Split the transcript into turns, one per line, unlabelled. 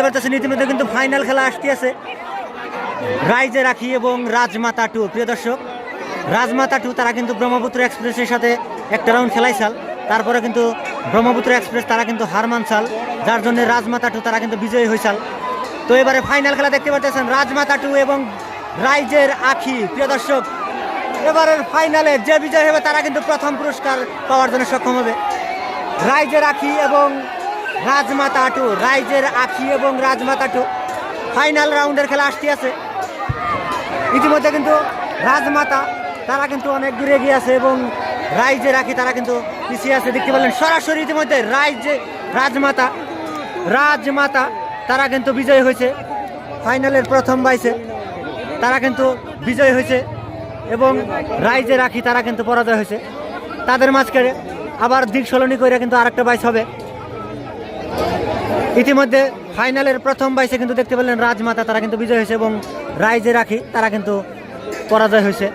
পারতেছেন ইতিমধ্যে কিন্তু ফাইনাল খেলা আসতে আছে রাইজে রাখি এবং রাজমাতা টু। প্রিয় দর্শক, রাজমাতা টু তারা কিন্তু ব্রহ্মপুত্র এক্সপ্রেসের সাথে একটা রাউন্ড খেলাইছাল, তারপরে কিন্তু ব্রহ্মপুত্র এক্সপ্রেস তারা কিন্তু হার মানছাল, যার জন্য রাজমাতা টু তারা কিন্তু বিজয়ী হয়েছাল। তো এবারে ফাইনাল খেলা দেখতে পাচ্ছেন রাজমাতা টু এবং রাইজের আখি। প্রিয় দর্শক, এবারের ফাইনালে যে বিজয় হবে তারা কিন্তু প্রথম পুরস্কার পাওয়ার জন্য সক্ষম হবে। রাইজের আখি এবং রাজমাতা টু, রাইজের আখি এবং রাজমাতা টু ফাইনাল রাউন্ডের খেলা আসতে আছে। ইতিমধ্যে কিন্তু রাজমাতা তারা কিন্তু অনেক দূরে এগিয়ে আছে এবং রাইজের আখি তারা কিন্তু পিছিয়ে আছে। দেখতে পেলেন সরাসরি ইতিমধ্যে রাজমাতা তারা কিন্তু বিজয়ী হয়েছে ফাইনালের প্রথম বাইসে, তারা কিন্তু বিজয়ী হয়েছে এবং রাইজের আখি তারা কিন্তু পরাজয় হয়েছে। তাদের মাঝখানে আবার দিক সলনি করে কিন্তু আরেকটা বাইস হবে। ইতিমধ্যে ফাইনালের প্রথম বাইসে কিন্তু দেখতে পেলেন রাজমাতা তারা কিন্তু বিজয় হয়েছে এবং রাইজের আখি তারা কিন্তু পরাজয় হয়েছে।